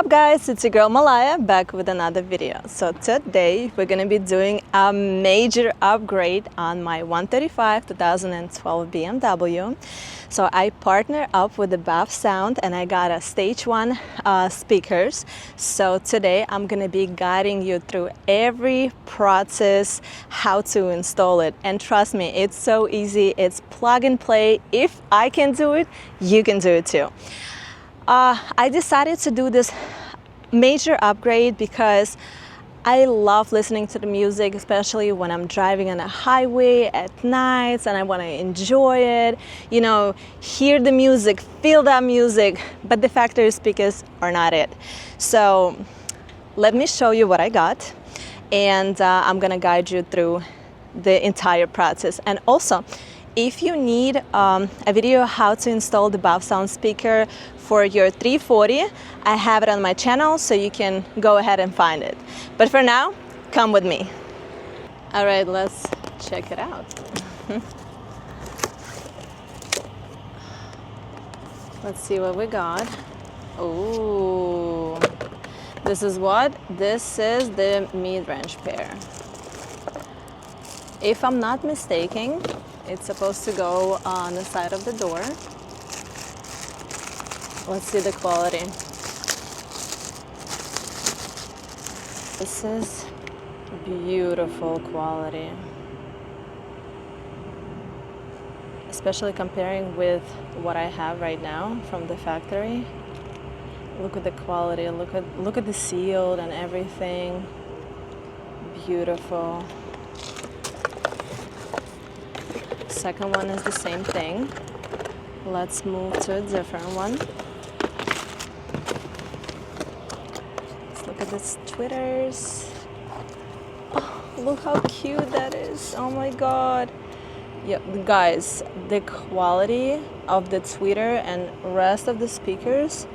up guys, it's your girl Malaya back with another video. So today we're gonna be doing a major upgrade on my 135 2012 BMW. So I partnered up with the BAVSOUND and I got a stage 1 speakers. So today I'm gonna be guiding you through every process, how to install it. And trust me, it's so easy, it's plug and play. If I can do it, you can do it too. I decided to do this major upgrade because I love listening to the music, especially when I'm driving on a highway at nights and I want to enjoy it, you know, hear the music, feel that music, but the factory speakers are not it. So let me show you what I got, and I'm gonna guide you through the entire process. And also, if you need a video how to install the BAVSOUND speaker for your 340, I have it on my channel, so you can go ahead and find it. But for now, come with me. All right, let's check it out. Let's see what we got. Oh, this is what? This is the mid-range pair. If I'm not mistaken, it's supposed to go on the side of the door. Let's see the quality. This is beautiful quality. Especially comparing with what I have right now from the factory. Look at the quality, look at the seal and everything. Beautiful. Second one is the same thing. Let's move to a different one. Let's look at this tweeters. Oh, look how cute that is. Oh my god. Yeah, guys, the quality of the tweeter and rest of the speakers,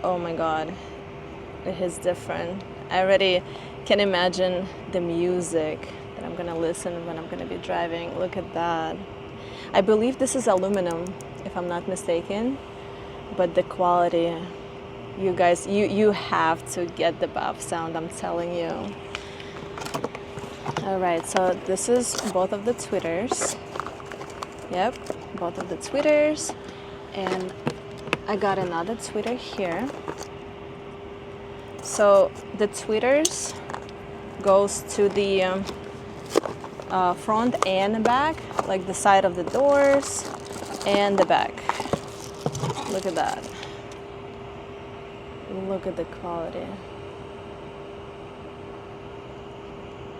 oh my god, it is different. I already can imagine the music that I'm gonna listen when I'm gonna be driving. Look at that. I believe this is aluminum, if I'm not mistaken, but the quality, you guys, you have to get the BAVSOUND, I'm telling you. All right, so this is both of the tweeters. Yep, both of the tweeters, and I got another tweeter here. So the tweeters goes to the front and the back, like the side of the doors and the back. Look at that. Look at the quality.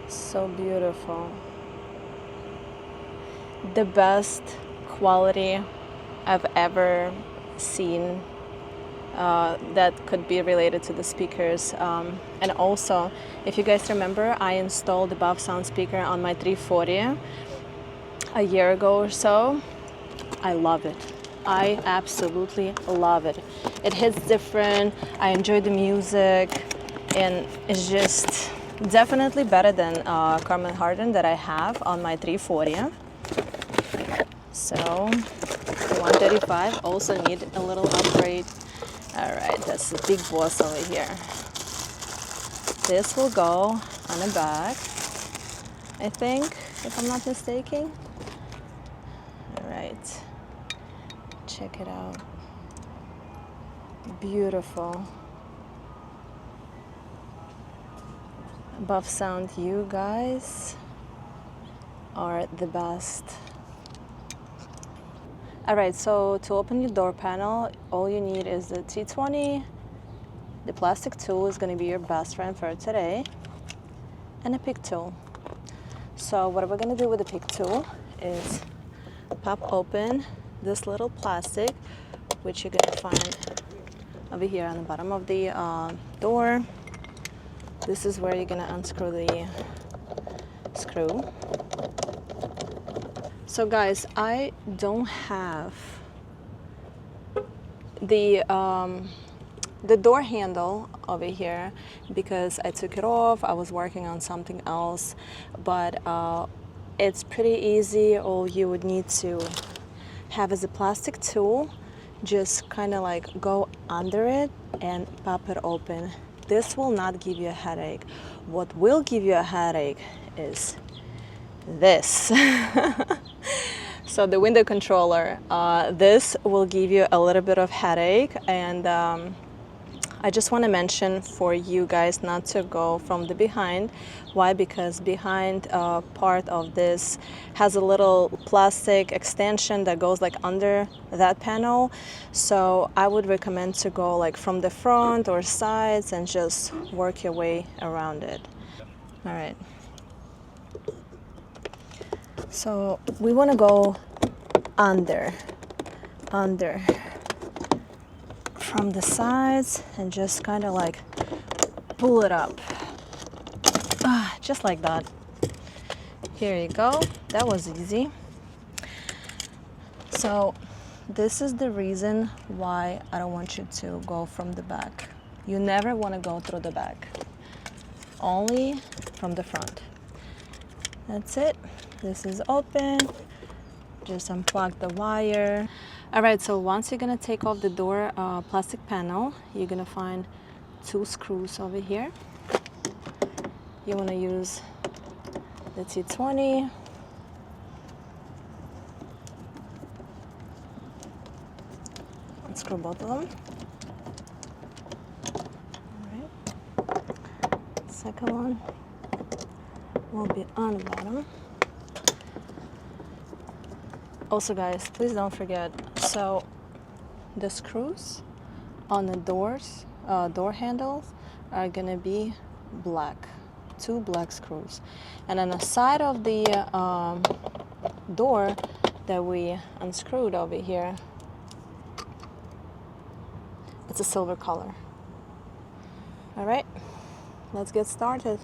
So beautiful. The best quality I've ever seen that could be related to the speakers. And also, if you guys remember, I installed the BAVSOUND speaker on my 340 a year ago or so. I love it. I absolutely love it. It hits different. I enjoy the music, and it's just definitely better than Carmen Harden that I have on my 340. So the 135 also need a little upgrade. All right, that's the big boss over here. This will go on the back, I think, if I'm not mistaken. All right, check it out. Beautiful. BAVSOUND, you guys are the best. All right, so to open your door panel, all you need is the T20. The plastic tool is going to be your best friend for today, and a pick tool. So what we're going to do with the pick tool is pop open this little plastic, which you're going to find over here on the bottom of the door. This is where you're going to unscrew the screw. So guys, I don't have the door handle over here because I took it off. I was working on something else, but it's pretty easy. All you would need to have is a plastic tool just kind of like go under it and pop it open. This will not give you a headache. What will give you a headache is this. So the window controller, this will give you a little bit of headache, and I just want to mention for you guys not to go from the behind. Why? Because behind part of this has a little plastic extension that goes like under that panel. So I would recommend to go like from the front or sides and just work your way around it. All right. So we want to go under from the sides and just kind of like pull it up, just like that. Here you go. That was easy. So this is the reason why I don't want you to go from the back. You never want to go through the back, only from the front. That's it. This is open. Just unplug the wire. All right, so once you're gonna take off the door plastic panel, you're gonna find 2 screws over here. You wanna use the T20. Unscrew both of them. All right. Second one will be on the bottom. Also guys, please don't forget, so the screws on the doors, door handles are gonna be black, 2 black screws. And on the side of the door that we unscrewed over here, it's a silver color. All right, let's get started.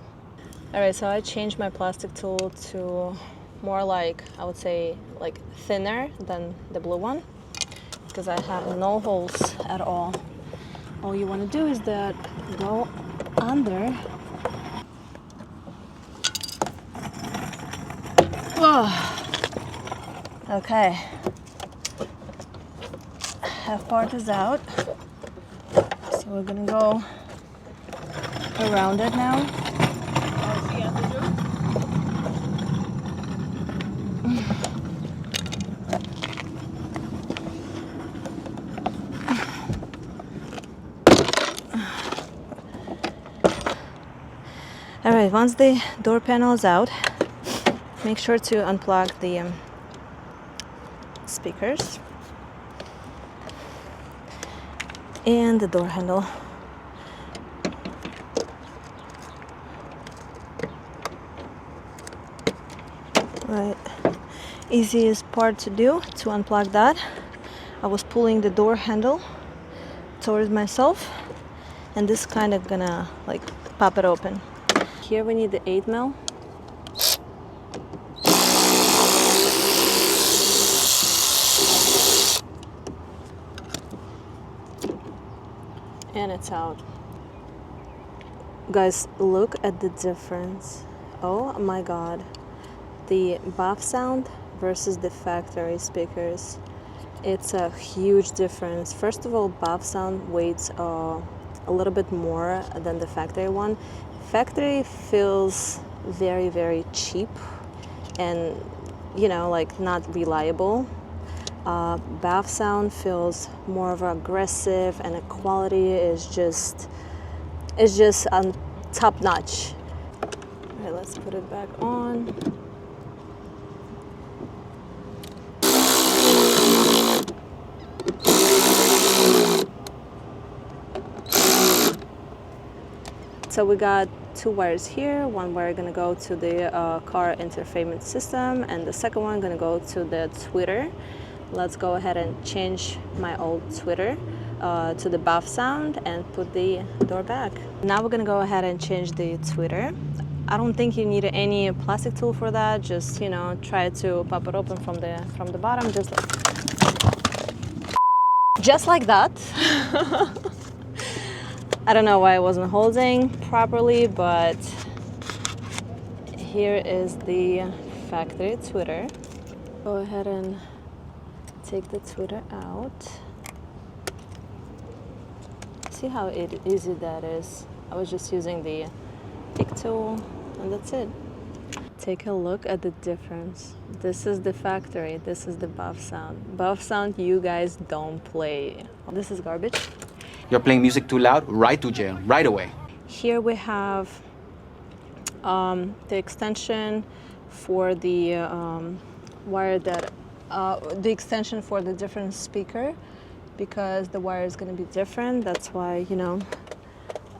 All right, so I changed my plastic tool to more like, I would say, like thinner than the blue one, because I have no holes at all. All you want to do is that go under. Oh. Okay, half part is out, so we're gonna go around it now. All right, once the door panel is out, make sure to unplug the speakers and the door handle. Right, easiest part to do to unplug that. I was pulling the door handle towards myself, and this kind of gonna like pop it open. Here we need the 8mm. And it's out. Guys, look at the difference. Oh my god. The BAVSOUND versus the factory speakers. It's a huge difference. First of all, BAVSOUND weighs a little bit more than the factory one. Factory feels very, very cheap and, you know, like not reliable. BAVSOUND feels more of aggressive, and the quality is just top notch. All right, let's put it back on. So we got 2 wires here. One wire gonna go to the car entertainment system, and the second one gonna go to the tweeter. Let's go ahead and change my old tweeter to the BAVSOUND and put the door back. Now we're gonna go ahead and change the tweeter. I don't think you need any plastic tool for that. Just, you know, try to pop it open from the bottom, just like that. I don't know why I wasn't holding properly, but here is the factory tweeter. Go ahead and take the tweeter out. see how easy that is. I was just using the pick tool and that's it. Take a look at the difference. This is the factory, this is the BAVSOUND. BAVSOUND, you guys don't play. This is garbage. You're playing music too loud, right to jail, right away. Here we have the extension for the wire that, the extension for the different speaker, because the wire is going to be different. That's why, you know,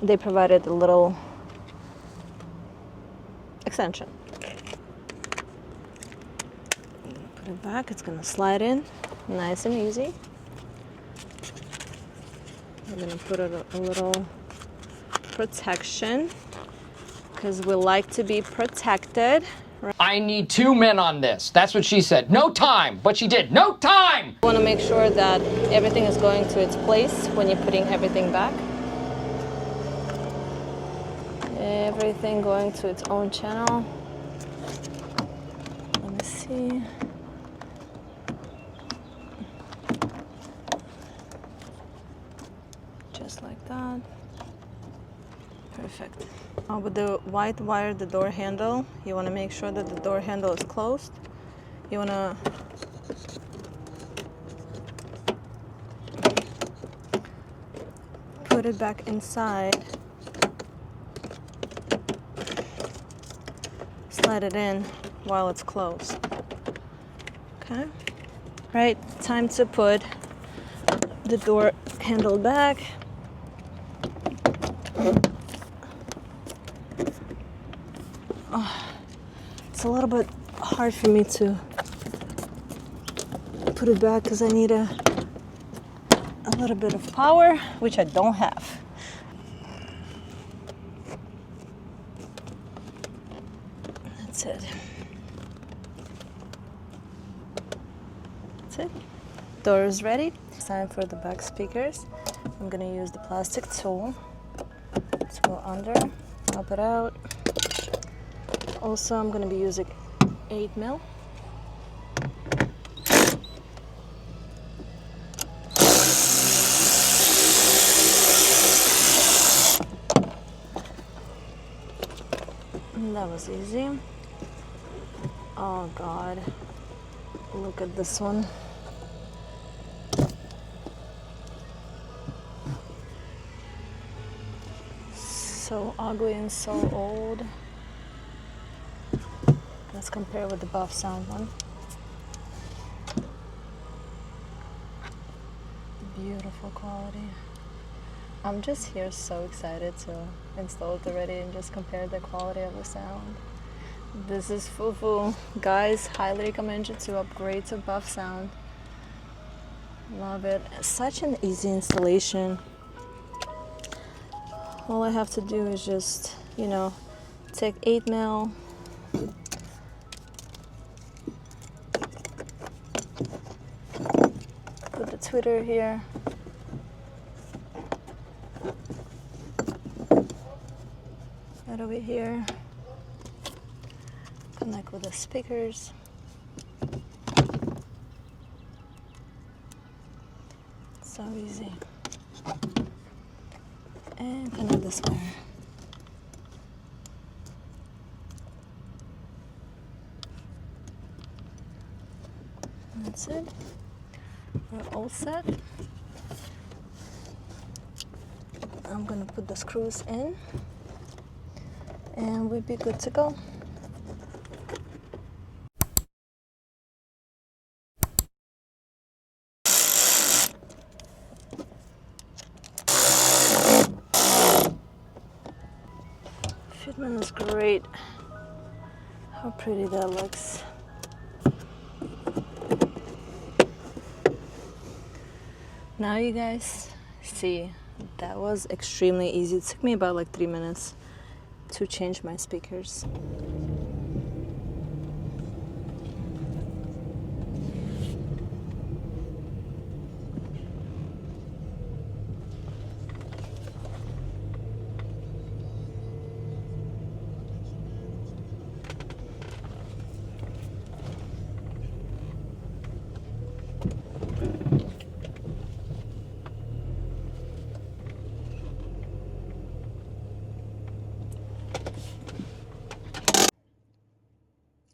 they provided a little extension. Put it back, it's going to slide in nice and easy. We're going to put a little protection because we like to be protected. I need 2 men on this. That's what she said. No time. But she did. No time! You want to make sure that everything is going to its place when you're putting everything back. Everything going to its own channel. Let me see. Just like that. Perfect. With the white wire, the door handle, you want to make sure that the door handle is closed. You want to put it back inside. Slide it in while it's closed. Okay. Right, time to put the door handle back. It's a little bit hard for me to put it back because I need a little bit of power, which I don't have. That's it. That's it. Door is ready. It's time for the back speakers. I'm gonna use the plastic tool to go under, pop it out. Also, I'm going to be using 8 mil. That was easy. Oh God, look at this one. So ugly and so old. Let's compare with the BAVSOUND one. Beautiful quality. I'm just here so excited to install it already and just compare the quality of the sound. This is foo-foo. Guys, highly recommend you to upgrade to BAVSOUND. Love it. Such an easy installation. All I have to do is just, you know, take 8 mil. Put the tweeter here. Right over here. Connect with the speakers. So easy. And connect this wire. That's it. We're all set. I'm gonna put the screws in and we'll be good to go. Fitment is great. How pretty that looks. Now you guys see, that was extremely easy. It took me about like 3 minutes to change my speakers.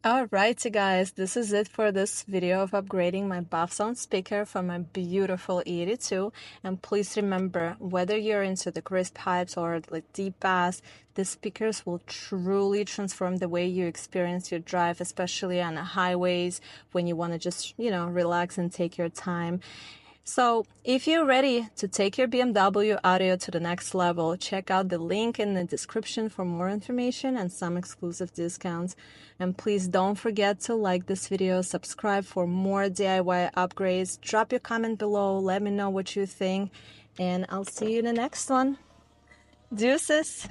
Alrighty guys, this is it for this video of upgrading my BAVSOUND speaker from my beautiful E82. And please remember, whether you're into the crisp pipes or like deep bass, these speakers will truly transform the way you experience your drive, especially on the highways when you want to just, relax and take your time. So if you're ready to take your BMW audio to the next level, check out the link in the description for more information and some exclusive discounts. And please don't forget to like this video, subscribe for more DIY upgrades, drop your comment below, let me know what you think, and I'll see you in the next one. Deuces!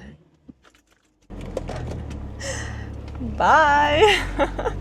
Bye!